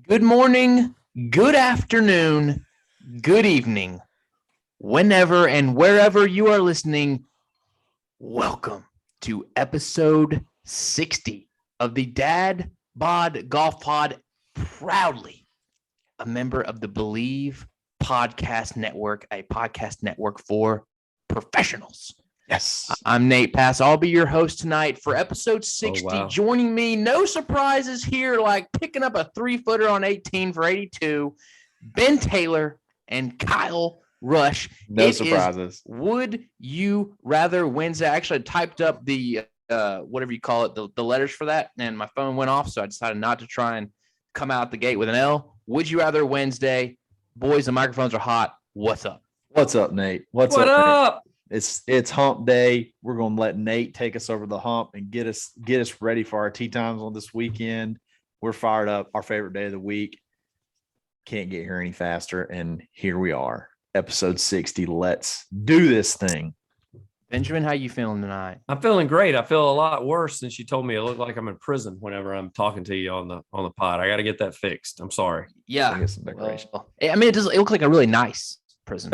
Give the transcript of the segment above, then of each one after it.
Good morning, good afternoon, good evening, whenever and wherever you are listening. Welcome to episode 60 of the Dad Bod Golf Pod, proudly a member of the Believe Podcast Network, a podcast network for professionals. Yes. I'm Nate Pass. I'll be your host tonight for episode 60. Oh, wow. Joining me, no surprises here, like picking up a 3-footer on 18 for 82, Ben Taylor and Kyle Rush. No surprises. Would you rather Wednesday? I actually typed up the whatever you call it, the letters for that, and my phone went off, so I decided not to try and come out the gate with an L. Would you rather Wednesday? Boys, the microphones are hot. What's up? What's up, Nate? What up? Nate? It's hump day. We're going to let Nate take us over the hump and get us ready for our tee times on this weekend. We're fired up. Our favorite day of the week. Can't get here any faster. And here we are, episode 60. Let's do this thing. Benjamin, how you feeling tonight? I'm feeling great. I feel a lot worse since you told me it looked like I'm in prison whenever I'm talking to you on the pod. I got to get that fixed. I'm sorry. Yeah. Get some decoration. I mean, it looks like a really nice prison.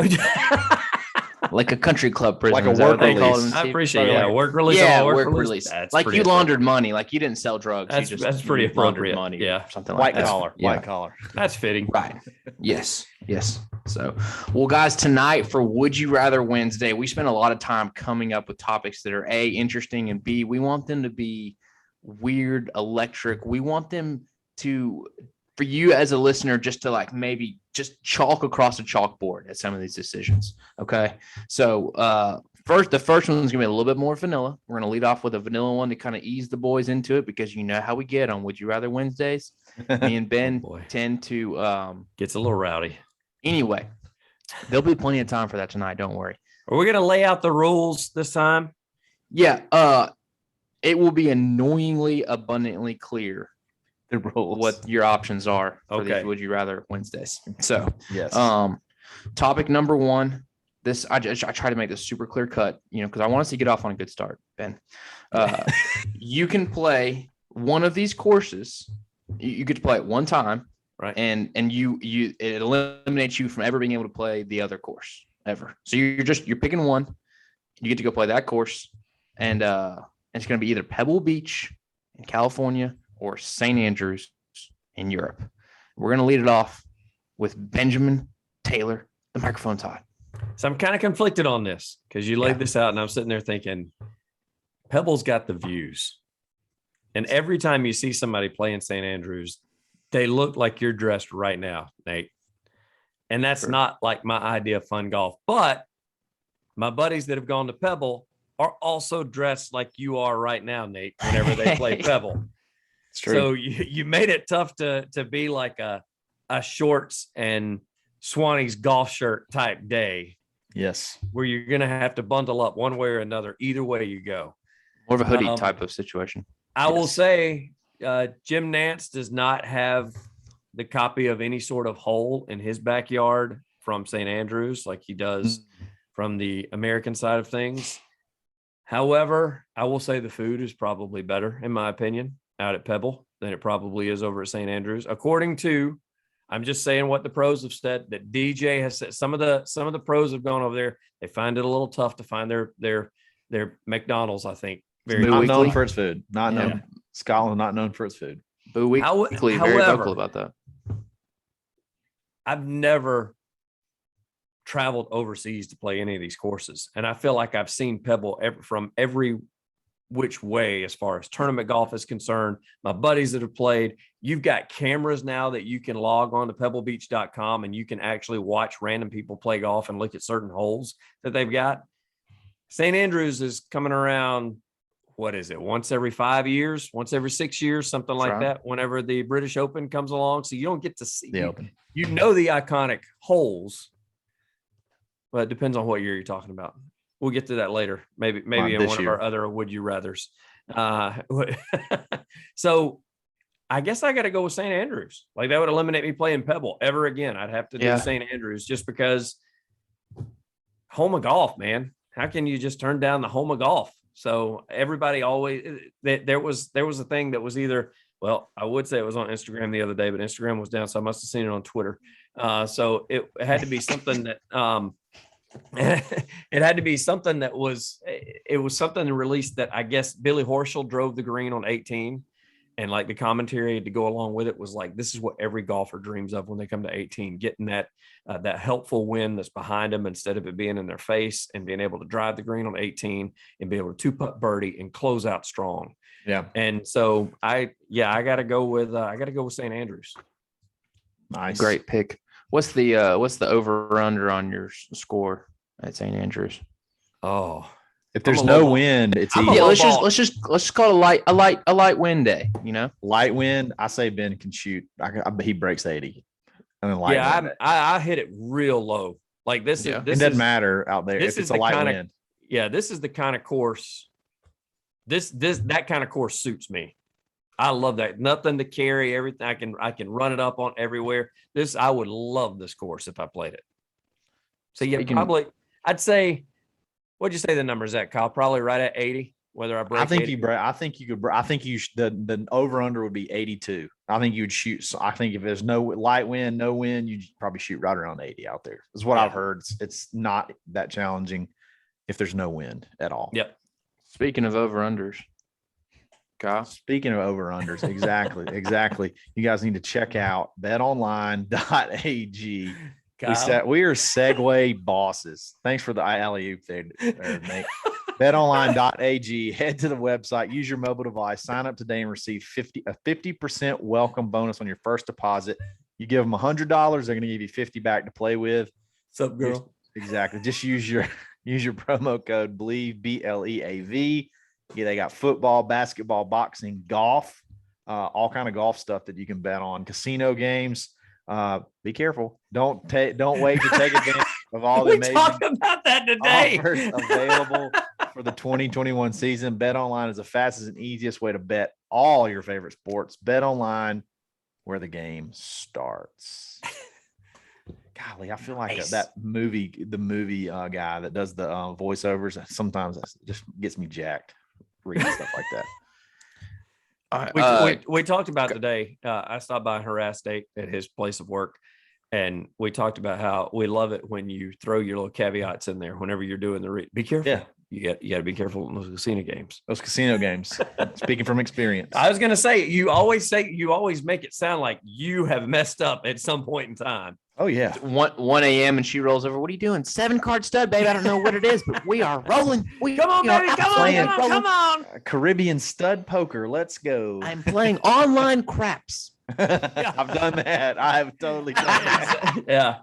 Like a country club prison. Like a work release. I appreciate it. Yeah, work release. Yeah, work release. That's like you laundered money. Like you didn't sell drugs. That's pretty appropriate. Money. Yeah. Something like that. White collar. That's fitting. Right. Yes. So, well, guys, tonight for Would You Rather Wednesday, we spent a lot of time coming up with topics that are A, interesting, and B, we want them to be weird, electric. We want them to, for you as a listener, just to like maybe just chalk across the chalkboard at some of these decisions. Okay. So the first one's gonna be a little bit more vanilla. We're gonna lead off with a vanilla one to kind of ease the boys into it, because you know how we get on Would You Rather Wednesdays. Me and Ben tend to Gets a little rowdy. Anyway, there'll be plenty of time for that tonight. Don't worry. Are we gonna lay out the rules this time? Yeah. It will be annoyingly abundantly clear The rules. what your options are for Okay. these Would You Rather Wednesdays. So, Yes. topic number one. This I try to make this super clear cut, because I want us to get off on a good start, Ben. You can play one of these courses. You get to play it one time, Right. and it eliminates you from ever being able to play the other course ever. So you're picking one. You get to go play that course, and it's going to be either Pebble Beach in California or St. Andrews in Europe. We're going to lead it off with Benjamin Taylor. The microphone's hot. So I'm kind of conflicted on this because you laid this out, and I'm sitting there thinking, Pebble's got the views. And every time you see somebody play in St. Andrews, they look like you're dressed right now, Nate. And that's not like my idea of fun golf. But my buddies that have gone to Pebble are also dressed like you are right now, Nate, whenever they play Pebble. It's true. So you made it tough to be like a shorts and Swanee's golf shirt type day, Yes. where you're going to have to bundle up one way or another. Either way you go. More of a hoodie type of situation. I will say Jim Nance does not have the copy of any sort of hole in his backyard from St. Andrews like he does from the American side of things. However, I will say the food is probably better, in my opinion, out at Pebble than it probably is over at St. Andrews. According to, I'm just saying what the pros have said, that DJ has said, some of the pros have gone over there. They find it a little tough to find their McDonald's, I think. Not known for its food. Not known. Scotland not known for its food. Boo Weekly, very vocal about that. I've never traveled overseas to play any of these courses, and I feel like I've seen Pebble from every which way as far as tournament golf is concerned. My buddies that have played, you've got cameras now that you can log on to pebblebeach.com and you can actually watch random people play golf and look at certain holes that they've got. St. Andrews is coming around, what is it, once every 5 years, once every 6 years, something like that, whenever the British Open comes along. So you don't get to see the Open. You know the iconic holes, but it depends on what year you're talking about. We'll get to that later, maybe in one of our other Would You Rathers. So I guess I got to go with St. Andrews. Like that would eliminate me playing Pebble ever again. I'd have to do St. Andrews just because home of golf, man. How can you just turn down the home of golf? So everybody always, there was a thing that was either, Well, I would say it was on Instagram the other day, but Instagram was down, so I must have seen it on Twitter. So it had to be something that it had to be something that was something released that I guess Billy Horschel drove the green on 18. And like the commentary to go along with it was like, this is what every golfer dreams of when they come to 18, getting that helpful wind that's behind them instead of it being in their face, and being able to drive the green on 18 and be able to 2-putt birdie and close out strong. Yeah. And so I got to go with St. Andrews. Nice. Great pick. What's the over under on your score at St. Andrews? Oh, If there's no wind, it's easy. Yeah, let's just call it a light wind day. You know, Light wind. I say Ben can shoot. He breaks 80. And then light wind. I hit it real low. Like this it doesn't matter out there if it's a light wind. Yeah, this is the kind of course. That kind of course suits me. I love that. Nothing to carry, everything. I can run it up on everywhere. I would love this course if I played it. So yeah, probably I'd say, what'd you say the number's at, Kyle? Probably right at 80. Whether I break, I think 80. the over under would be 82. I think you would shoot. So I think if there's no light wind, no wind, you probably shoot right around 80 out there. Is what I've heard. It's not that challenging if there's no wind at all. Yep. Speaking of over unders, Kyle. Speaking of over unders, exactly. You guys need to check out Betonline.ag. We are segue bosses. Thanks for the alley-oop there, Nate. Betonline.ag. Head to the website, use your mobile device, sign up today and receive a 50% welcome bonus on your first deposit. You give them $100, they're going to give you 50 back to play with. What's up, girl? Exactly. Just use your promo code BLEAV, BLEAV. Yeah, they got football, basketball, boxing, golf, all kind of golf stuff that you can bet on. Casino games. Be careful. Don't wait to take advantage of all the amazing talk about that today. offers available for the 2021 season. BetOnline is the fastest and easiest way to bet all your favorite sports. BetOnline, where the game starts. Golly, I feel like the movie guy that does the voiceovers, sometimes that just gets me jacked reading stuff like that. We talked about today. I stopped by Harass State at his place of work, and we talked about how we love it when you throw your little caveats in there whenever you're doing be careful. Yeah. You got to be careful in those casino games. Speaking from experience. I was going to say, you always make it sound like you have messed up at some point in time. Oh yeah. 1 a.m. and she rolls over. What are you doing? 7-card stud, babe. I don't know what it is, but we are rolling. Come on, baby. Come on. Caribbean stud poker. Let's go. I'm playing online craps. I've done that. I have totally done that. Yeah.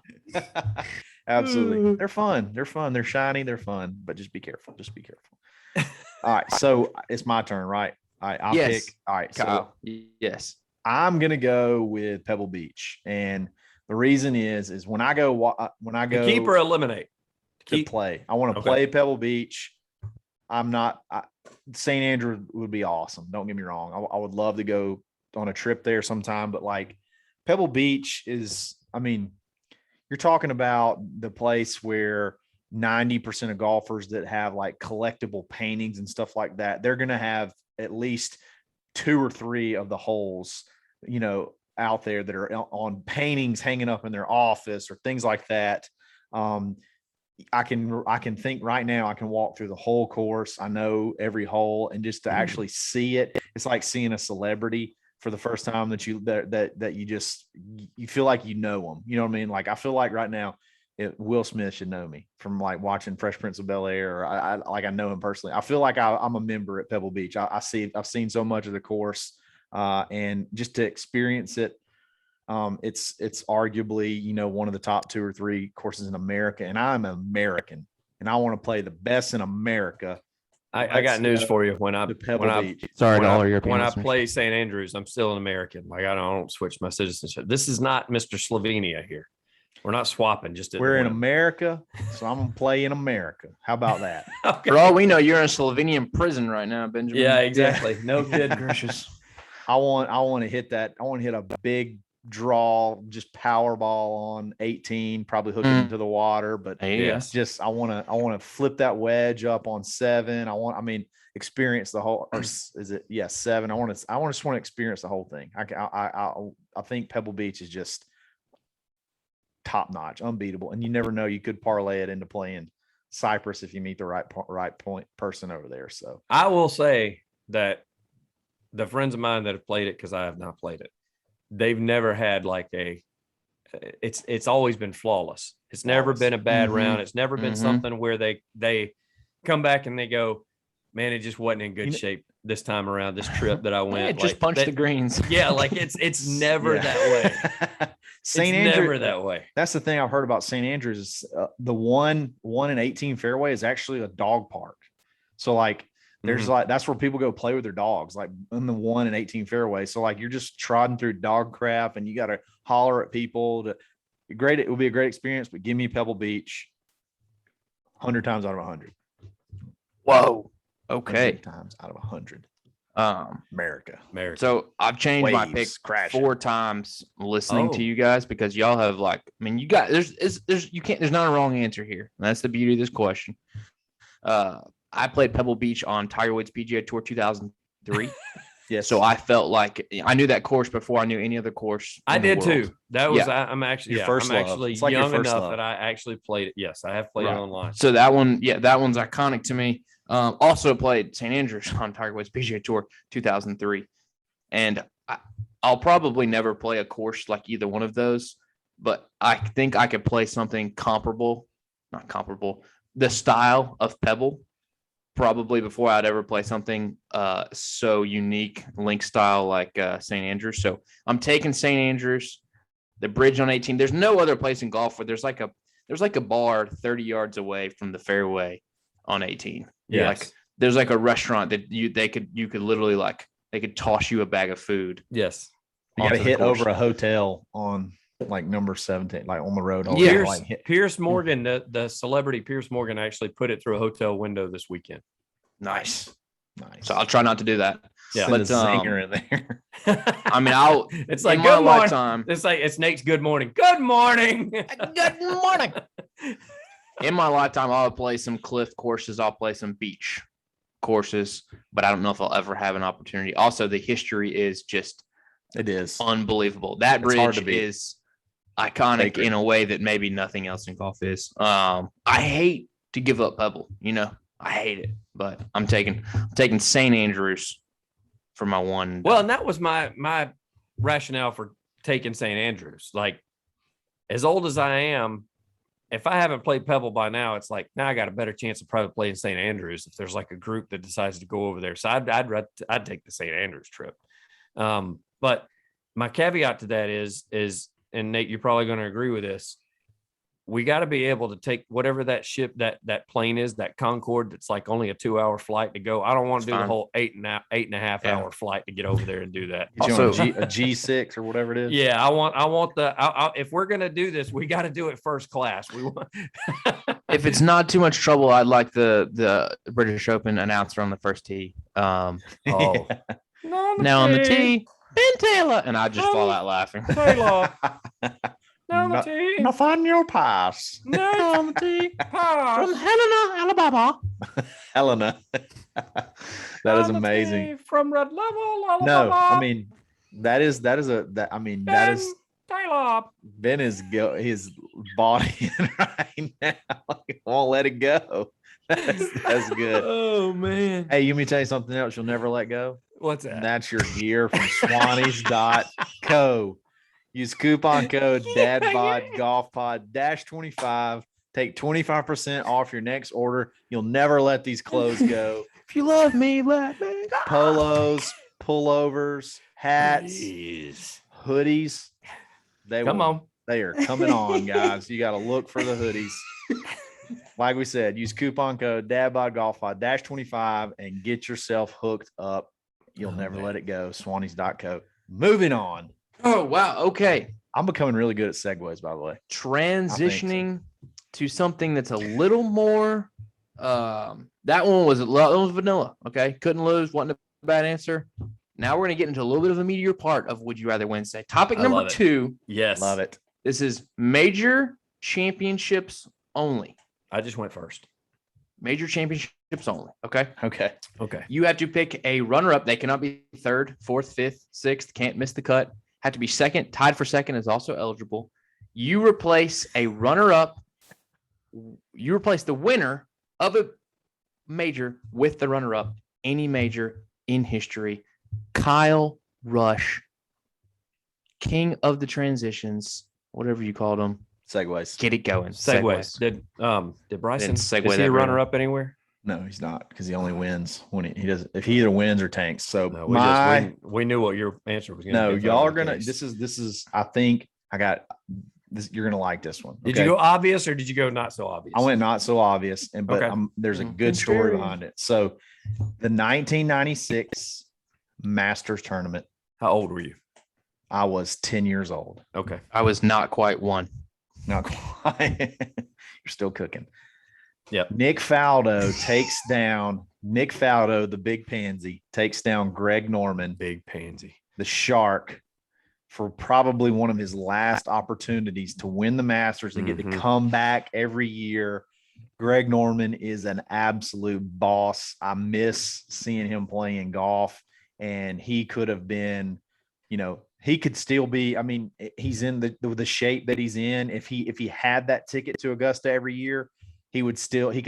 Absolutely. They're fun. They're shiny. They're fun, but just be careful. All right. So it's my turn, right? All right. I'll pick. All right. Kyle. So yes, I'm going to go with Pebble Beach. And the reason is when I go keep or eliminate to play, I want to play Pebble Beach. St. Andrew would be awesome. Don't get me wrong. I would love to go on a trip there sometime, but like Pebble Beach is, you're talking about the place where 90% of golfers that have like collectible paintings and stuff like that, they're going to have at least 2 or 3 of the holes, out there that are on paintings hanging up in their office or things like that. I can think right now, I can walk through the whole course. I know every hole, and just to actually see it, it's like seeing a celebrity for the first time that you feel like you know them. You know what I mean? Like, I feel like right now, Will Smith should know me from like watching Fresh Prince of Bel-Air, or I know him personally. I feel like I'm a member at Pebble Beach. I've seen so much of the course, and just to experience it, it's arguably, one of the top 2 or 3 courses in America, and I'm American and I want to play the best in America. I got news for you. When I play St. Andrews, I'm still an American. Like, I don't switch my citizenship. This is not Mr. Slovenia here. We're not swapping. We're in America, so I'm gonna play in America. How about that? Okay. For all we know, you're in a Slovenian prison right now, Benjamin. Yeah, exactly. No kid. Gracious. I want to hit that. I want to hit a big draw, just power ball on 18, probably hook it into the water. But I want to flip that wedge up on 7. experience the whole, or is it, yeah, 7. I just want to experience the whole thing. I think Pebble Beach is just top notch, unbeatable. And you never know, you could parlay it into playing Cypress if you meet the right point person over there. So I will say that the friends of mine that have played it, because I have not played it, they've never had like it's always been flawless. It's never been a bad round. It's never been something where they come back and they go, man, it just wasn't in good shape this time around, this trip that I went. Just punch the greens. Yeah, like it's never that way. St. It's Andrews, never that way. That's the thing I've heard about St. Andrews is the 1 and 18 fairway is actually a dog park. So like there's like, that's where people go play with their dogs, like in the 1 and 18 fairway. So like you're just trotting through dog crap and you got to holler at people to great. It will be a great experience, but give me Pebble Beach 100 times out of 100. Whoa. Okay. 100 times out of 100. America. So I've changed my pick crashing 4 times listening to you guys, because y'all have like, I mean, you got there's not a wrong answer here. And that's the beauty of this question. I played Pebble Beach on Tiger Woods PGA Tour 2003. Yes. So I felt like I knew that course before I knew any other course. I did world. too. That was I'm actually Your first I'm love. actually It's like your young first enough love. that I actually played it. Yes, I have played it online. So that one's iconic to me. Also played St. Andrews on Tiger Woods PGA Tour 2003, and I'll probably never play a course like either one of those, but I think I could play something comparable, not comparable, the style of Pebble, probably before I'd ever play something so unique, link style like St. Andrews. So I'm taking St. Andrews, the bridge on 18. There's no other place in golf where there's like a bar 30 yards away from the fairway on 18. Yeah, like there's like a restaurant that you could literally like they could toss you a bag of food. Yes, you got to onto the hit course. over a hotel on like number 17, like on the road. Yeah. Pierce Morgan, the celebrity Pierce Morgan actually put it through a hotel window this weekend. Nice. Nice. So I'll try not to do do Yeah, Send a zinger in there. I mean, I'll. It's like in good my morning. lifetime. It's Nate's good morning. Good morning. Good morning. In my lifetime, I'll play some cliff courses. I'll play some beach courses, but I don't know if I'll ever have an opportunity. Also, the history is just It is. unbelievable. That It's hard bridge to beat. is iconic Sacred. in a way that maybe nothing else in golf is. I hate to give up Pebble, I hate it, but I'm taking St. Andrews for my one. Well, and that was my rationale for taking St. Andrews. Like, as old as I am, if I haven't played Pebble by now, it's like now I got a better chance of probably playing St. Andrews if there's like a group that decides to go over there. So I'd take the St. Andrews trip. But my caveat to that is, and Nate, you're probably going to agree with this. We got to be able to take whatever that ship, that plane is, that Concorde, that's like only a 2-hour flight to go. I don't want to do the whole 8.5 hour flight to get over there and do that. Also, a G6 or whatever it is. Yeah, I want if we're gonna do this, we got to do it first class. We want. If it's not too much trouble, I'd like the British Open announcer on the first tee. Oh, Now on the tee, Ben Taylor, and I just fall out laughing. Taylor. Down the tee. Nathaniel Pass. On the tee, from Helena, Alabama. Helena. That is amazing. From Red Level, Alabama. No, I mean, that is Taylor. Ben is his body right now. He won't let it go. That's good. Oh man. Hey, you want me to tell you something else you'll never let go? What's that? And that's your gear from Swannies.co. Use coupon code DADBODGolfPod-25. Take 25% off your next order. You'll never let these clothes go. If you love me, let me go. Polos, pullovers, hats, hoodies. They are coming on, guys. You got to look for the hoodies. Like we said, use coupon code DADBODGolfPod-25 and get yourself hooked up. You'll never let it go. Swannies.co. Moving on. Oh, wow. Okay. I'm becoming really good at segues, by the way. Transitioning to something that's a little more. That one was vanilla. Okay. Couldn't lose. Wasn't a bad answer. Now we're going to get into a little bit of a meatier part of Would You Rather Wednesday. Topic number 2. Yes. Love it. This is major championships only. I just went first. Major championships only. Okay. Okay. Okay. You have to pick a runner-up. They cannot be third, fourth, fifth, sixth. Can't miss the cut. Have to be second. Tied for second is also eligible. You replace a runner-up. You replace the winner of a major with the runner-up. Any major in history. Kyle Rush, king of the transitions, whatever you called him. Segues. Get it going. Segues. Did Bryson segue is he that a right runner up anywhere? No, he's not, because he only wins when he does. If he either wins or tanks. So No, we knew what your answer was going to no, be. y'all are gonna. This is. I think I got this. You're gonna like this one. Did okay? you go obvious or did you go not so obvious? I went not so obvious, but Okay. there's a good story behind it. So, the 1996 Masters tournament. How old were you? I was 10 years old. Okay. I was not quite one. Not quite. You're still cooking. Yep. Nick Faldo, the big pansy, takes down Greg Norman, Big pansy. the shark, for probably one of his last opportunities to win the Masters and get to come back every year. Greg Norman is an absolute boss. I miss seeing him playing golf, and he could have been, he could still be. I mean, he's in the shape that he's in. If he had that ticket to Augusta every year, he could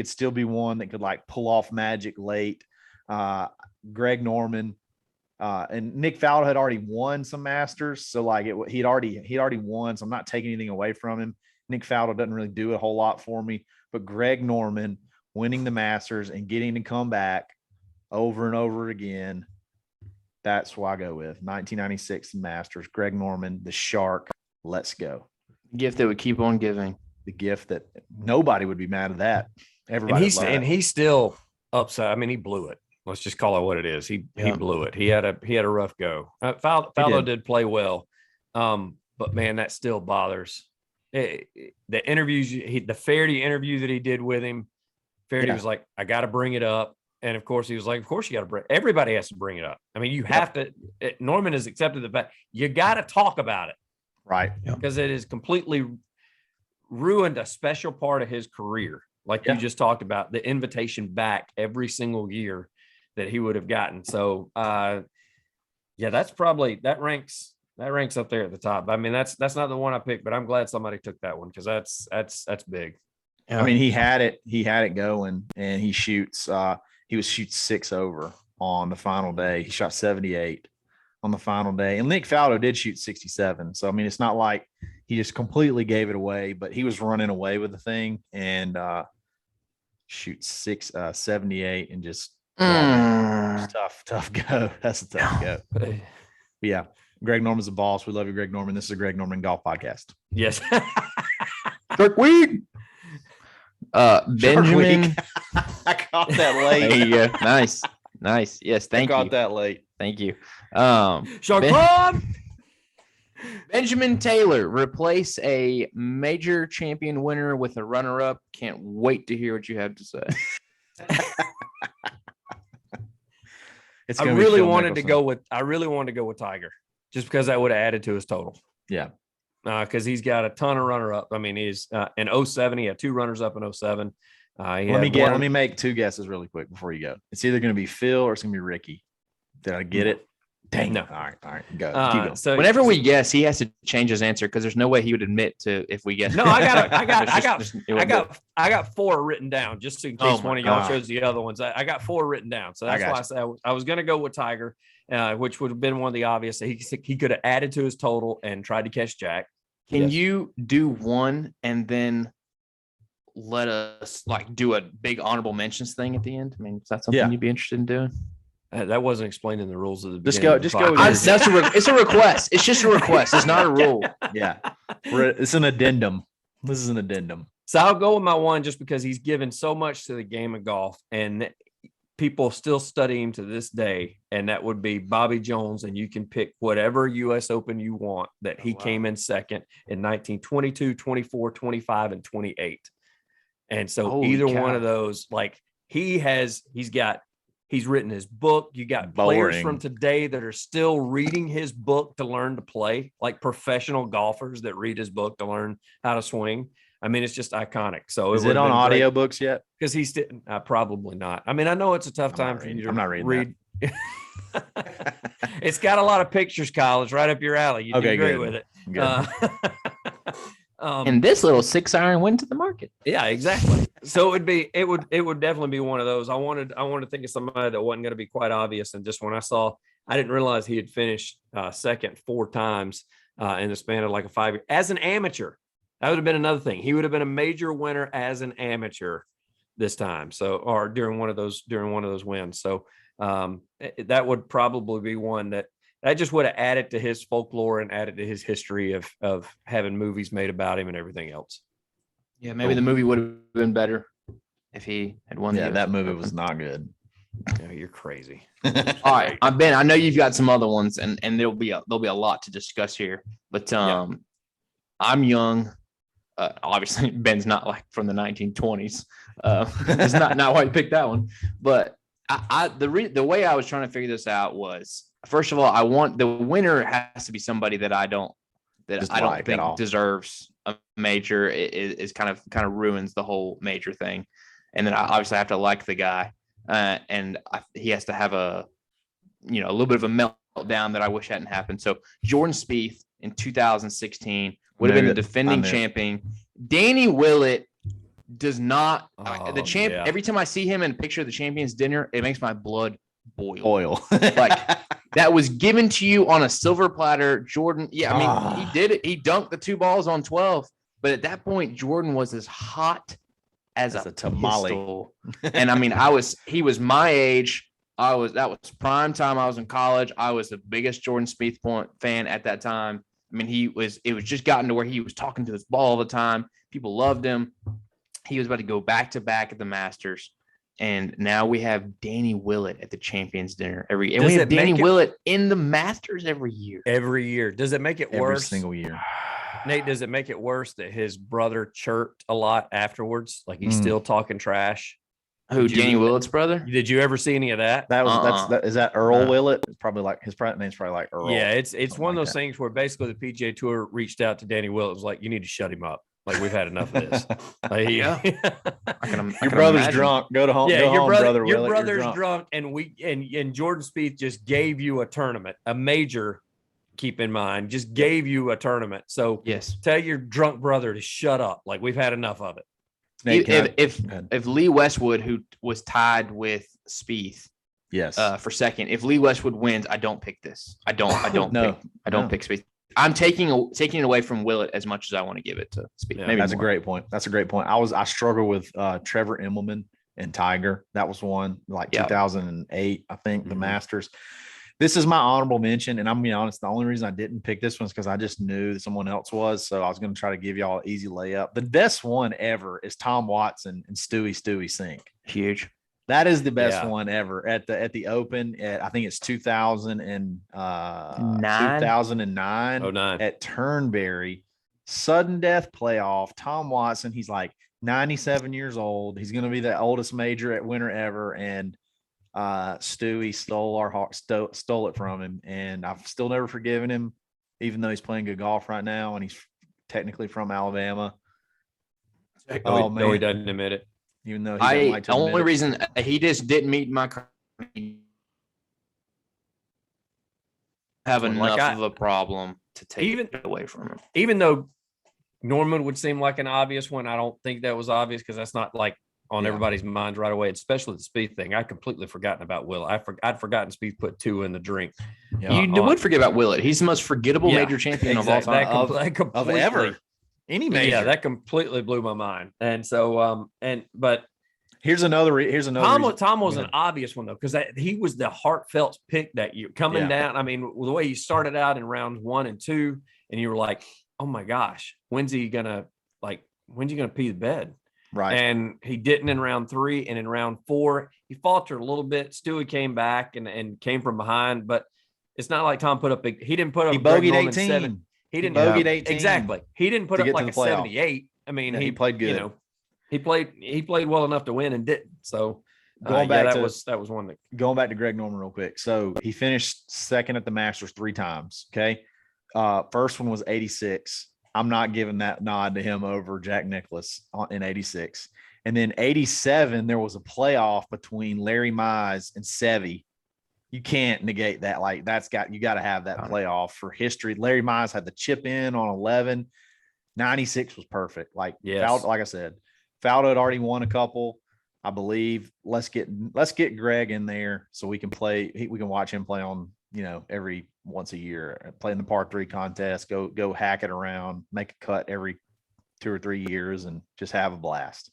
still be one that could like pull off magic late. Greg Norman and Nick Faldo had already won some Masters, so like he'd already won. So I'm not taking anything away from him. Nick Faldo doesn't really do a whole lot for me, but Greg Norman winning the Masters and getting to come back over and over again. That's who I go with. 1996 Masters, Greg Norman, the Shark. Let's go. Gift that would keep on giving. The gift that nobody would be mad at that. Everybody. And he's still upset. I mean, he blew it. Let's just call it what it is. He blew it. He had a rough go. Faldo did play well, but man, that still bothers. The interviews, the Fairty interview that he did with him, Fairty was like, "I got to bring it up." And of course, he was like, "Of course you got to bring. Everybody has to bring it up. I mean, you have to." Norman has accepted the fact you got to talk about it, right? Because it has completely ruined a special part of his career, like you just talked about, the invitation back every single year that he would have gotten. So, that's probably that ranks up there at the top. I mean, that's not the one I picked, but I'm glad somebody took that one because that's big. Yeah. I mean, he had it going, and he shoots 6 over on the final day. He shot 78 on the final day, and Nick Faldo did shoot 67. So I mean, it's not like he just completely gave it away, but he was running away with the thing and shoots 78 and just tough go. That's a tough go. But yeah, Greg Norman's a boss. We love you, Greg Norman. This is a Greg Norman Golf Podcast. Yes. Shark Week. Benjamin. I caught that late. There you go. Nice. Yes, thank you. I caught that late. Thank you. Shark Club. Benjamin Taylor, replace a major champion winner with a runner-up. Can't wait to hear what you have to say. I really wanted to go with Tiger, just because that would have added to his total. Yeah. Because he's got a ton of runner-up. I mean, he's in 07, he had 2 runners-up in 07. Let me make 2 guesses really quick before you go. It's either going to be Phil or it's going to be Ricky. Did I get it? Dang. No. All right. Go. Keep going. So whenever we guess, he has to change his answer because there's no way he would admit to if we guess. No, I got 4 written down just in case one of y'all shows the other ones. I got 4 written down. So that's why I said I was going to go with Tiger, which would have been one of the obvious. He could have added to his total and tried to catch Jack. Can you do one and then let us like do a big honorable mentions thing at the end? I mean, is that something you'd be interested in doing? That wasn't explained in the rules of the just go. It's a request. It's just a request. It's not a rule. Yeah. It's an addendum. This is an addendum. So I'll go with my one just because he's given so much to the game of golf and people still study him to this day. And that would be Bobby Jones. And you can pick whatever US Open you want that he came in second in 1922, 24, 25, and 28. And so one of those, like he's written his book. You got players from today that are still reading his book to learn to play, like professional golfers that read his book to learn how to swing. I mean, it's just iconic. So Is it on audiobooks yet? Because he's probably not. I mean, I know it's a tough time for you to I'm not reading read. It's got a lot of pictures, Kyle. It's right up your alley. You do great with it. And this little 6-iron went to the market. Yeah, exactly. So it would definitely be one of those. I wanted to think of somebody that wasn't going to be quite obvious. And just when I didn't realize he had finished second 4 times in the span of like a 5 year as an amateur. That would have been another thing. He would have been a major winner as an amateur this time. So, or during one of those wins. So that would probably be one that just would have added to his folklore and added to his history of having movies made about him and everything else. Yeah, maybe the movie would have been better if he had won. Yeah, that movie was not good. Yeah, you're crazy. All right, Ben, I know you've got some other ones, and there'll be a lot to discuss here. But I'm young. Obviously, Ben's not like from the 1920s. It's not why you picked that one. But the way I was trying to figure this out was, first of all, I want the winner has to be somebody that I don't think deserves a major. Is kind of ruins the whole major thing. And then I obviously have to like the guy, and he has to have a little bit of a meltdown that I wish hadn't happened. So Jordan Spieth in 2016 would have been the defending champion. Danny Willett does not every time I see him in a picture of the champions dinner, it makes my blood boil. Like that was given to you on a silver platter. Jordan, he did it. He dunked the 2 balls on 12, but at that point, Jordan was as hot as a tamale. Pistol. And I mean, he was my age. That was prime time. I was in college. I was the biggest Jordan Spieth fan at that time. I mean, it was just gotten to where he was talking to this ball all the time. People loved him. He was about to go back to back at the Masters. And now we have Danny Willett at the Champions Dinner every year. And we have Danny Willett in the Masters every year. Every year. Does it make it worse? Every single year. Nate, does it make it worse that his brother chirped a lot afterwards? Like he's still talking trash? Who, Danny Willett's brother? Did you ever see any of that? Is that Earl Willett? It's probably like his name's probably like Earl. Yeah, it's one of those things where basically the PGA Tour reached out to Danny Willett. It was like, you need to shut him up. Like we've had enough of this. Like, your brother's imagine. drunk. Go to home. Yeah, go your home, brother. Willett, Your brother's drunk, and Jordan Spieth just gave you a tournament, a major. Keep in mind, just gave you a tournament. So yes, tell your drunk brother to shut up. Like we've had enough of it. Snake, if Lee Westwood, who was tied with Spieth, for second, if Lee Westwood wins, I don't pick this. I don't pick Spieth. I'm taking it away from Willett as much as I want to give it to Spieth. Yeah, that's a great point. I struggle with Trevor Immelman and Tiger. That was one 2008, I think, the Masters. This is my honorable mention, and I'm going to be honest, the only reason I didn't pick this one is because I just knew that someone else was, so I was going to try to give y'all an easy layup. The best one ever is Tom Watson and Stewie Sink. Huge. That is the best one ever at the Open. I think it's 2009 at Turnberry. Sudden death playoff. Tom Watson, he's like 97 years old. He's going to be the oldest major winner ever, and Stewie stole it from him, and I've still never forgiven him, even though he's playing good golf right now, and he's technically from Alabama. Oh man, no, he doesn't admit it. Even though the only reason he just didn't meet my have enough of a problem to take it away from him. Even though Norman would seem like an obvious one, I don't think that was obvious because that's not like on everybody's mind right away, especially the Spieth thing. I completely forgotten about Will. I'd forgotten Spieth put 2 in the drink. You would forget about Willett. He's the most forgettable major champion of all time. Of ever. Any major. Yeah, that completely blew my mind. And so, but here's another. Tom was an obvious one though, because he was the heartfelt pick that year coming down. I mean, the way he started out in rounds 1 and 2, and you were like, oh my gosh, when's he gonna pee the bed? Right. And he didn't in round 3, and in round 4, he faltered a little bit. Stewie came back and came from behind, but it's not like Tom put up he didn't put up. He bogeyed 18. He didn't bogeyed 18. Exactly. He didn't put up like a 78. I mean, he played good. He played well enough to win and didn't. So that was one that going back to Greg Norman real quick. So he finished second at the Masters 3 times. Okay. First one was 86. I'm not giving that nod to him over Jack Nicklaus in 86. And then 87, there was a playoff between Larry Mize and Sevy. You can't negate that. Like you got to have that playoff for history. Larry Mize had the chip in on 11. 96 was perfect. Like, Yes. like I said, Faldo had already won a couple, I believe. Let's get Greg in there so we can we can watch him play on, every once a year, play in the par 3 contest, go hack it around, make a cut every 2 or 3 years and just have a blast.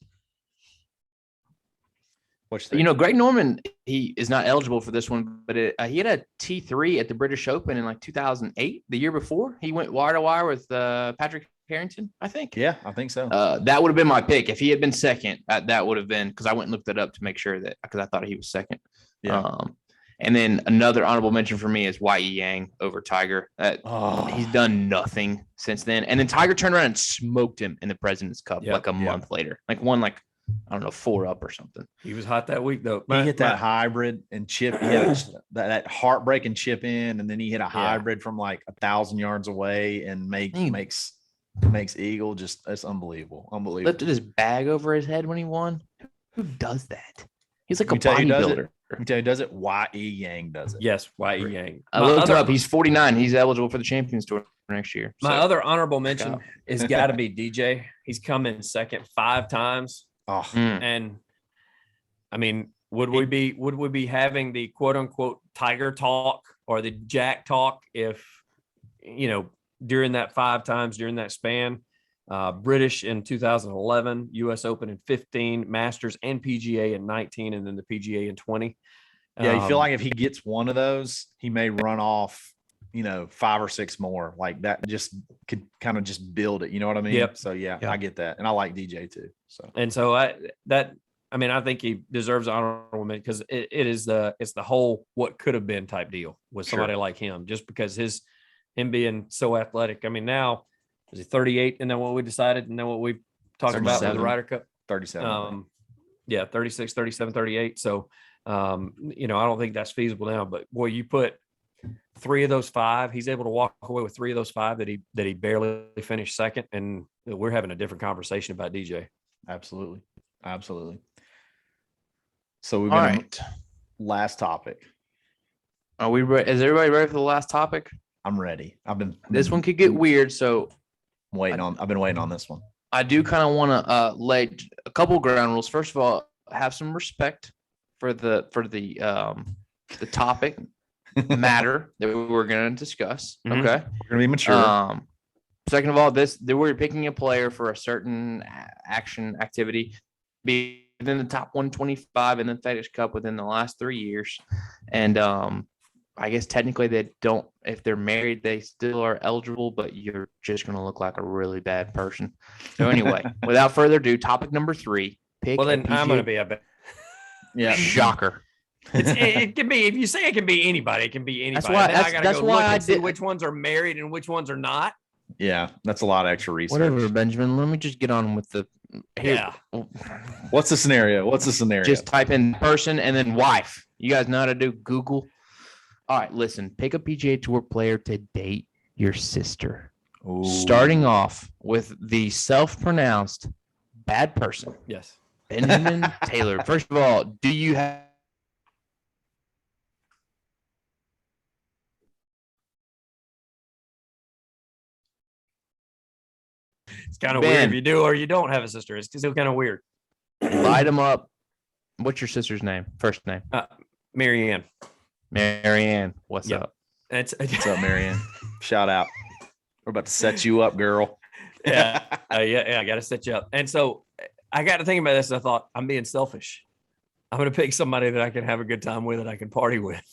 Greg Norman, he is not eligible for this one, but he had a T3 at the British Open in like 2008, the year before. He went wire to wire with Patrick Harrington, I think. Yeah, I think so. That would have been my pick. If he had been second, that would have been, because I went and looked it up to make sure because I thought he was second. Yeah. And then another honorable mention for me is Y.E. Yang over Tiger. He's done nothing since then. And then Tiger turned around and smoked hhim in the President's Cup like a month later. Like won I don't know, 4 up or something. He was hot that week though. He hit that hybrid and chip. He had that heartbreaking chip in, and then he hit a hybrid from like 1,000 yards away and makes eagle. Just that's unbelievable. Lifted his bag over his head when he won. Who does that? He's like a bodybuilder. Let me tell you, does it? Y.E. Yang does it. Yes, Y.E. Yang. I looked it up. He's 49. He's eligible for the Champions Tour next year. My other honorable mention is got to be DJ. He's come in second 5 times. Oh, and I mean, would we be having the quote unquote Tiger talk or the Jack talk if, during that 5 times during that span, British in 2011, US Open in 15, Masters and PGA in 19, and then the PGA in 20. Yeah, you feel like if he gets one of those, he may run off, 5 or 6 more. Like that just could kind of just build it. You know what I mean? Yep. So yeah, I get that. And I like DJ too. So I think he deserves honorable mention because it's the whole what could have been type deal with somebody like him, just because him being so athletic. I mean, now is he 38? And then what we decided, and then what we talked about with the Ryder Cup, 37. 36, 37, 38. So, I don't think that's feasible now, but boy, you put 3 of those 5, he's able to walk away with 3 of those 5 that he barely finished second. And we're having a different conversation about DJ. Absolutely. So we've got last topic. Are we ready? Is everybody ready for the last topic? I'm ready. This one could get weird. So I've been waiting on this one. I do kind of want to lay a couple ground rules. First of all, have some respect for the topic matter that we're going to discuss. Mm-hmm. Okay. We're going to be mature. Second of all, we're picking a player for a certain activity, be within the top 125 in the FedEx Cup within the last 3 years. And I guess technically they don't, if they're married, they still are eligible, but you're just going to look like a really bad person. So anyway, without further ado, topic number 3. I'm going to be a bad. Yeah. Shocker. It can be, if you say it can be anybody, it can be anybody. That's why I see which ones are married and which ones are not. Yeah, that's a lot of extra research. Whatever, Benjamin. Let me just get on with the. Yeah. What's the scenario? Just type in person and then wife. You guys know how to do Google. All right, listen. Pick a PGA Tour player to date your sister. Ooh. Starting off with the self-pronounced bad person. Yes. Benjamin Taylor. First of all, do you have? It's kind of weird if you do or you don't have a sister. It's still kind of weird. Light them up. What's your sister's name? First name? Marianne. Marianne. What's up? What's up, Marianne? Shout out. We're about to set you up, girl. Yeah. I got to set you up. And so I got to think about this. And I thought, I'm being selfish. I'm going to pick somebody that I can have a good time with and I can party with.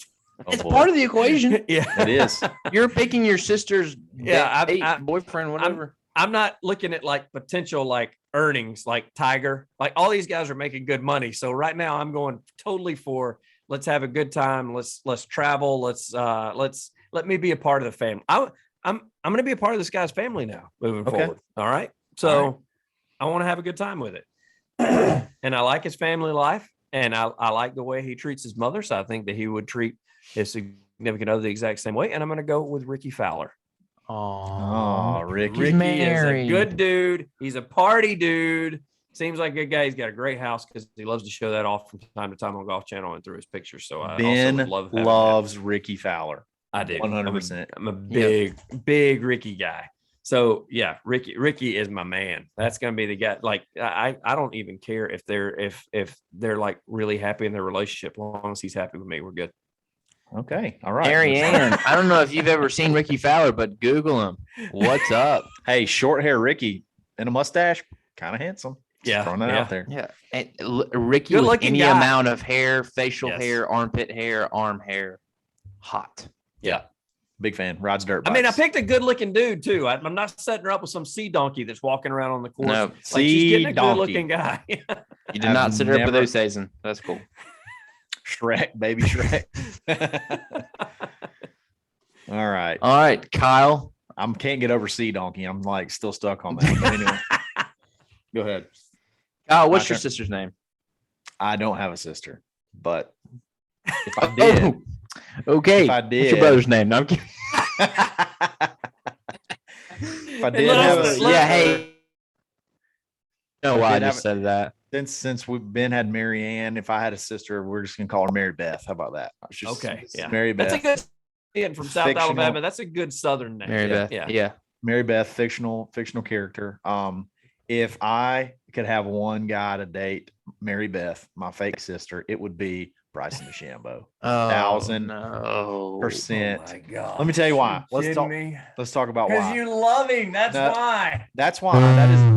It's part of the equation. Yeah. It is. You're picking your sister's boyfriend, whatever. I'm not looking at like potential like earnings like Tiger. Like all these guys are making good money. So right now I'm going totally for let's have a good time. Let's travel. Let me be a part of the family. I'm going to be a part of this guy's family now moving forward. All right. So I want to have a good time with it. And I like his family life. And I like the way he treats his mother. So I think that he would treat his significant other the exact same way. And I'm going to go with Ricky Fowler. Oh, Ricky. Ricky married. is a good dude. He's a party dude. Seems like a good guy. He's got a great house because he loves to show that off from time to time on Golf Channel and through his pictures. So I also Ben would love having loves Ricky Fowler. that. I do. 100%. I'm a big Ricky guy. So yeah, Ricky is my man. That's gonna be the guy. Like I don't even care if they're like really happy in their relationship. As long as he's happy with me, we're good. Okay. All right. Marianne. I don't know if you've ever seen Ricky Fowler, but Google him. What's up? Hey, short hair Ricky and a mustache, kind of handsome. Just Yeah, throwing that yeah. out there. Yeah. And Ricky Good with looking any guy. amount of hair, facial Yes. hair, armpit hair, arm hair, hot. Yeah. Big fan. Rides dirt I mean, I bikes. picked a good looking dude too. I'm not setting her up with some sea donkey that's walking around on the course. No, Like, she's getting a sea good donkey. looking guy. You did I've not sit her up with never- Osazen. That's cool. Shrek, baby Shrek. All right. All right, Kyle. I can't get over Sea Donkey. I'm like still stuck on that. But anyway, go ahead. Kyle, what's My your turn. sister's name? I don't have a sister, but if I did, Okay. if I What's did, your brother's name? No, I'm kidding. if I did let have us- a, let- Yeah, hey. No, I why I did have just said that. since we've been had Mary Ann, if I had a sister, we're just gonna call her Mary Beth. How about that? It's just- Okay, it's yeah. Mary Beth. That's a good and from South Fictional. Alabama. That's a good Southern name. Mary Beth. Yeah. Yeah. Mary Beth, fictional character. If I could have one guy to date Mary Beth, my fake sister, it would be Bryson DeChambeau. Oh, 1,000%. no. Oh my God. Let me tell you why. Let's talk. Me? Let's talk about why. Because you love him. That's No. why. That's why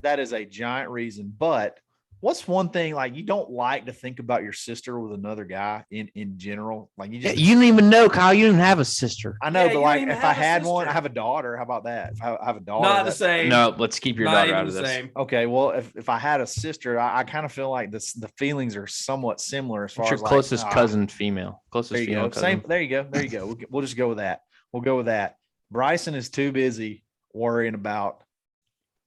that is a giant reason. But what's one thing like you don't like to think about your sister with another guy in general? Like you Yeah, just you didn't even know, Kyle. You didn't have a sister. I know, Yeah, but you don't like even if I have a had one, I sister. have a daughter. How about that? If I have a daughter, Not the that's- same. No, let's keep your Not daughter even out of the this. same. Okay, well, if I had a sister, I kind of feel like the feelings are somewhat similar as far What's your as like, closest ah, cousin female? Closest There you female go. cousin. Same. There you go. There you go. We'll just go with that. We'll go with that. Bryson is too busy worrying about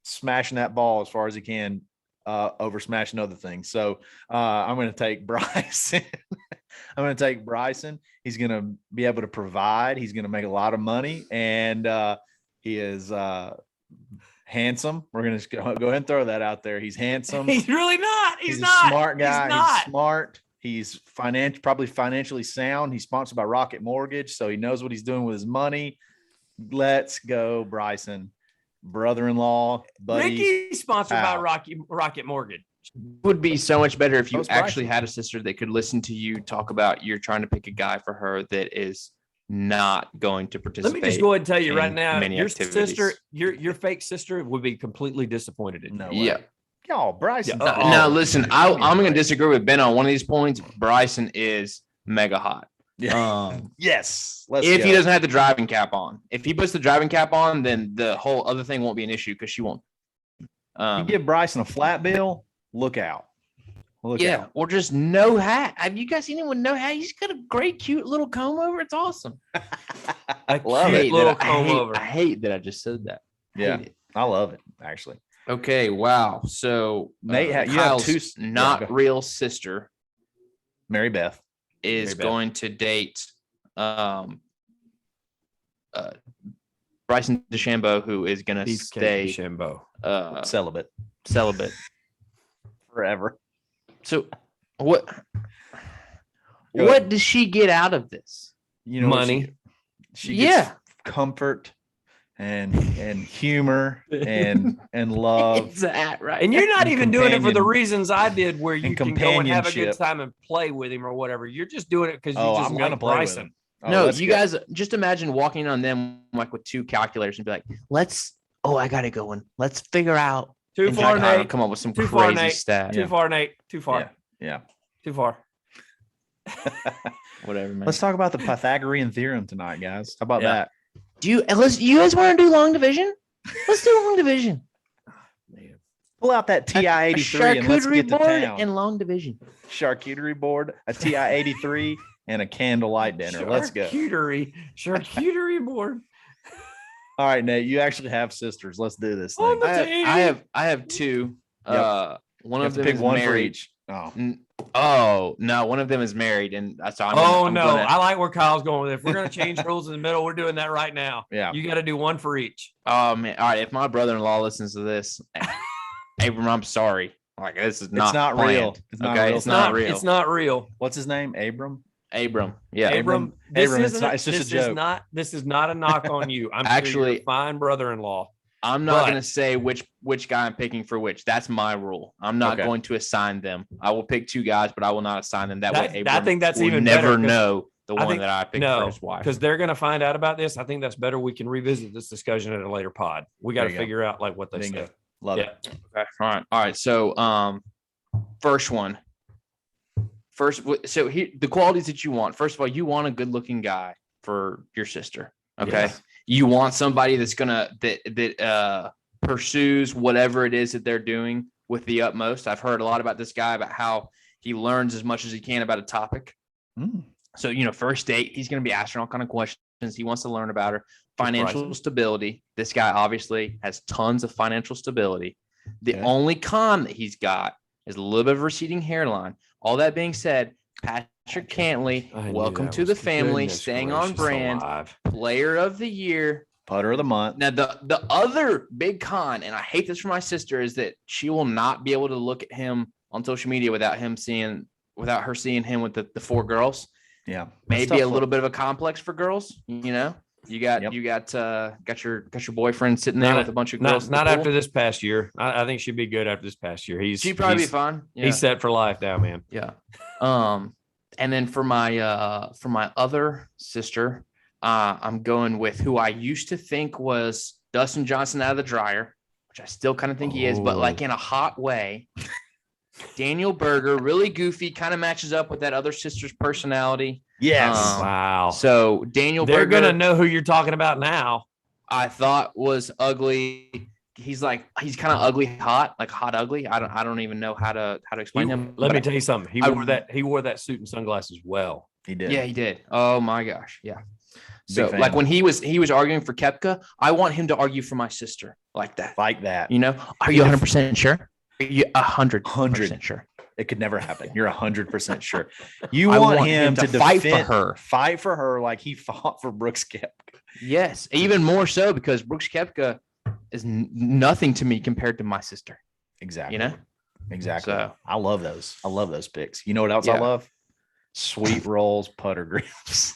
smashing that ball as far as he can over smashing other things. So I'm going to take Bryson. I'm going to take Bryson. He's going to be able to provide. He's going to make a lot of money, and he is handsome. We're going to go ahead and throw that out there. He's handsome. He's really not. He's a not. smart guy. He's not. Smart. He's probably financially sound. He's sponsored by Rocket Mortgage, so he knows what he's doing with his money. Let's go, Bryson. Brother-in-law, buddy. Ricky's sponsored by Pal. Rocket Mortgage. It would be so much better if you Those actually prices. had a sister that could listen to you talk about you're trying to pick a guy for her that is not going to Let participate. me just go ahead and tell you right in now, many your activities. sister, your fake sister would be completely disappointed in you. No way. Yeah. Y'all, Bryson. Yeah, No, now listen, I'm going to disagree with Ben on one of these points. Bryson is mega hot. Yeah. Yes. Let's If go. he doesn't have the driving cap on, if he puts the driving cap on, then the whole other thing won't be an issue because she won't. You give Bryson a flat bill, look out. Look Yeah, out. or just no hat. Have you guys seen him with no hat? He's got a great, cute little comb over. It's awesome. A Love cute it. little comb over. I hate that I just said that. I Yeah. hate it. I love it, actually. Okay. Wow. So Nate, you have Kyle's two- not yeah, go- real sister Mary Beth. is Mary Beth. going to date Bryson DeChambeau, who is going to Beefcake stay Shimbo. Celibate celibate. forever. So what? Go What ahead. does she get out of this? You know, what Money. She gets Yeah. comfort and humor and love. It's that right? And you're not And even doing it for the companion- reasons I did, where you and can go and have a good companionship. time and play with him or whatever. You're just doing it because you Oh, just I'm gonna like play with Bryson. him. Oh, no, let's you go. guys just imagine walking on them like with two calculators and be like, I got it going. Let's figure out Too and far, try to Nate. come up with some Too far, crazy Nate. stat. Too far, Nate. Too far. Yeah. Too far. Whatever, man. Let's talk about the Pythagorean theorem tonight, guys. How about Yeah. that? You guys want to do long division? Let's do long division. Pull out that TI-83 and let's Charcuterie get to board town. and long division. Charcuterie board, a TI-83, and a candlelight dinner. Let's go. Charcuterie board. All right, Nate, you actually have sisters. Let's do this On thing. the team. I have two. Yep. One You of have to them pick is one for married. each. Oh, No, one of them is married, and so I'm I like where Kyle's going with it. If we're gonna change rules in the middle, we're doing that right now. Yeah. You got to do one for each. Oh man! All right, if my brother-in-law listens to this, Abram, I'm sorry. Like this is not. It's not planned. real. It's not Okay, real. it's not real. It's not real. What's his name? Abram. Yeah. Abram. It's just a joke. This is not a knock on you. I'm Actually you're a fine brother-in-law. I'm not going to say which guy I'm picking for which. That's my rule. I'm not going to assign them. I will pick 2 guys, but I will not assign them. That way, Abram I think that's will even never better know the one that I picked for his wife. Because they're going to find out about this. I think that's better. We can revisit this discussion at a later pod. We got to figure out like what they say. Love it. Okay. All right. So, first one. So the qualities that you want. First of all, you want a good-looking guy for your sister. Okay. Yes. You want somebody that's gonna that pursues whatever it is that they're doing with the utmost. I've heard a lot about this guy, about how he learns as much as he can about a topic. So, first date, he's going to be asking all kind of questions. He wants to learn about her. Financial stability. This guy obviously has tons of financial stability. The only con that he's got is a little bit of a receding hairline. All that being said, Patrick Cantley, welcome to the family, staying on brand, player of the year. Putter of the month. Now, the other big con, and I hate this for my sister, is that she will not be able to look at him on social media without her seeing him with the 4 girls. Yeah. Maybe a little bit of a complex for girls, You got your boyfriend sitting there with a bunch of girls. Not after this past year. I think she'd be good after this past year. She'd probably be fine. Yeah. He's set for life now, man. Yeah. And then for my other sister, I'm going with who I used to think was Dustin Johnson out of the dryer, which I still kind of think he is, but like in a hot way. Daniel Berger, really goofy, kind of matches up with that other sister's personality. Yes. Wow. So Daniel They're Berger, gonna know who you're talking about now. I thought was ugly. He's kind of ugly hot, like hot ugly. I don't even know how to explain him. Let me tell you something. He wore that suit and sunglasses well. He did. Yeah, he did. Oh my gosh. Yeah. So like when he was arguing for Koepka, I want him to argue for my sister like that. Like that. Are you 100% sure? Are you 100% sure? It could never happen. You're 100% sure. You want him to fight for her like he fought for Brooks Koepka. Yes, even more so because Brooks Koepka is nothing to me compared to my sister. Exactly. Exactly. So I love those. I love those picks. You know what else I love? Sweet Rolls putter grips.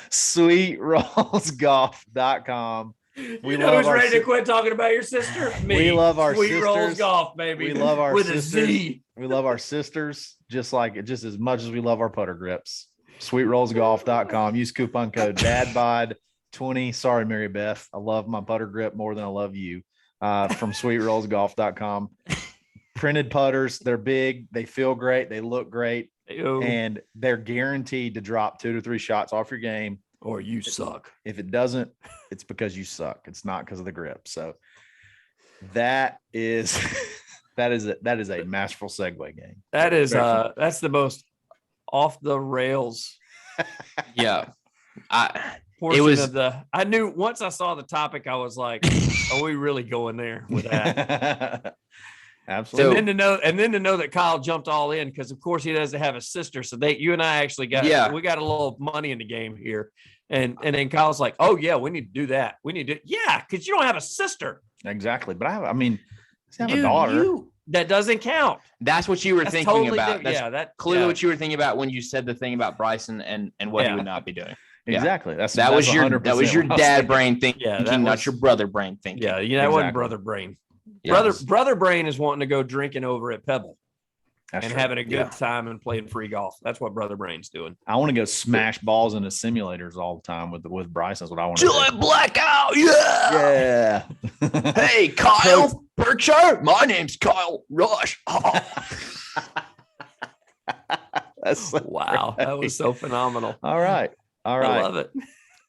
SweetRollsGolf.com. Who's ready to quit talking about your sister? Me. We love our Sweet sisters. Rolls Golf, baby. We love our with sisters. A Z. We love our sisters just as much as we love our putter grips. SweetRollsGolf.com. Use coupon code DADBOD20. Sorry, Mary Beth. I love my putter grip more than I love you. From SweetRollsGolf.com. Printed putters. They're big. They feel great. They look great. Ew. And they're guaranteed to drop 2 to 3 shots off your game. Or you suck. If it doesn't, it's because you suck. It's not because of the grip. So that is a masterful segue game. That is that's the most off the rails. Yeah. I knew once I saw the topic, I was like, are we really going there with that? Absolutely. And then to know that Kyle jumped all in, because of course he doesn't have a sister. So you and I actually got a little money in the game here. And then Kyle's like, oh yeah, we need to do that. We need to because you don't have a sister. Exactly. But I have a daughter. That doesn't count. That's what you were thinking totally about. That's clearly what you were thinking about when you said the thing about Bryson and what he would not be doing. Exactly. That was your dad brain thinking, not your brother brain thinking. Yeah, that wasn't brother brain. Yes. Brother brain is wanting to go drinking over at Pebble. That's and true. having a good time and playing free golf. That's what Brother Brain's doing. I want to go smash balls into simulators all the time with Bryce. That's what I want to do. Till I black out. Yeah. Hey, Kyle Berkshire. My name's Kyle Rush. That's so wow. great. That was so phenomenal. All right. I love it.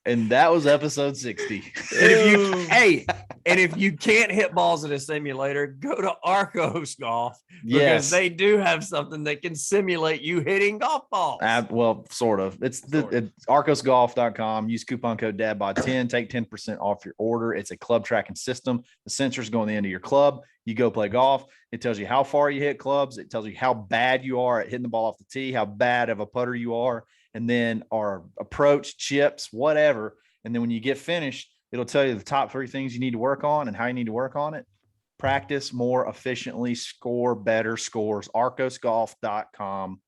And that was episode 60. And if And if you can't hit balls in a simulator, go to Arcos Golf because Yes. they do have something that can simulate you hitting golf balls. Well, sort of. It's arcosgolf.com. Use coupon code DADBOD10. Take 10% off your order. It's a club tracking system. The sensors go on the end of your club. You go play golf. It tells you how far you hit clubs. It tells you how bad you are at hitting the ball off the tee, how bad of a putter you are, and then our approach, chips, whatever. And then when you get finished, it'll tell you the top 3 things you need to work on and how you need to work on it. Practice more efficiently, score better scores. arcosgolf.com.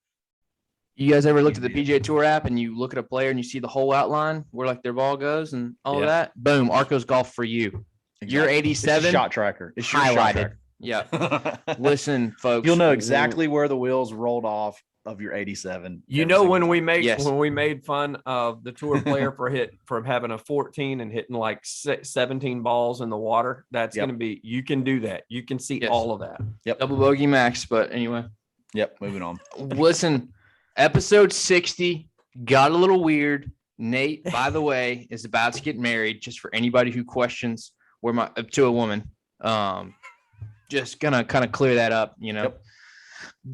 You guys ever looked at the PGA Tour app and you look at a player and you see the whole outline where like their ball goes and all of that? Boom, Arcos Golf for you. Your Exactly. 87 It's a shot tracker. It's your shot highlighted. tracker. Yeah. Listen, folks. You'll know exactly where the wheels rolled off of your 87. You every know, single when time. we made fun of the tour player for having a 14 and hitting like 17 balls in the water, that's Yep. going to be, you can do that. You can see Yes. all of that. Double bogey max, but anyway. Yep. Moving on. Listen, episode 60 got a little weird. Nate, by the way, is about to get married. Just for anybody who questions where to a woman. Just gonna kind of clear that up, you know. Yep.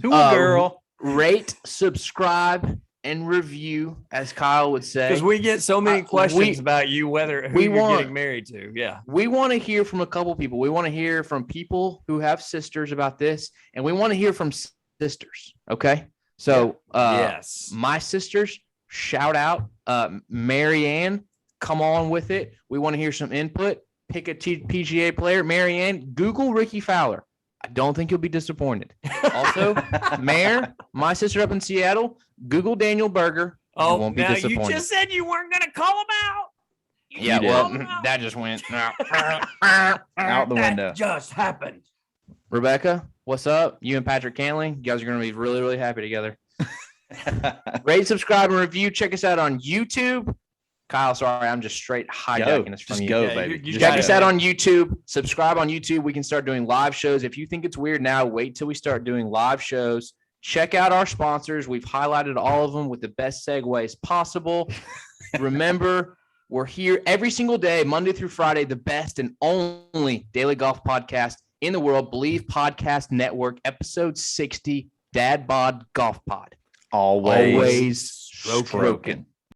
To a girl. Rate, subscribe, and review, as Kyle would say. Because we get so many questions about you, who you're getting married to. Yeah. We want to hear from a couple people. We want to hear from people who have sisters about this, and we want to hear from sisters. Okay. So, yes, my sisters, shout out, Mary Ann, come on with it. We want to hear some input. Pick a PGA player. Mary Ann, Google Ricky Fowler. I don't think you'll be disappointed. Also, Mayor, my sister up in Seattle, Google Daniel Berger. Oh, won't be now disappointed. you just said you weren't going to call him out. Yeah, well, that just went Out the window. That just happened. Rebecca, what's up? You and Patrick Canley, you guys are going to be really, really happy together. Rate, subscribe, and review. Check us out on YouTube. Kyle, sorry, I'm just straight hijacking this from Just you. go, Yeah, baby. you Just Check got us it. out on YouTube. Subscribe on YouTube. We can start doing live shows. If you think it's weird now, wait till we start doing live shows. Check out our sponsors. We've highlighted all of them with the best segues possible. Remember, we're here every single day, Monday through Friday, the best and only daily golf podcast in the world. Believe Podcast Network, episode 60, Dad Bod Golf Pod. Always Always stroking. stroking.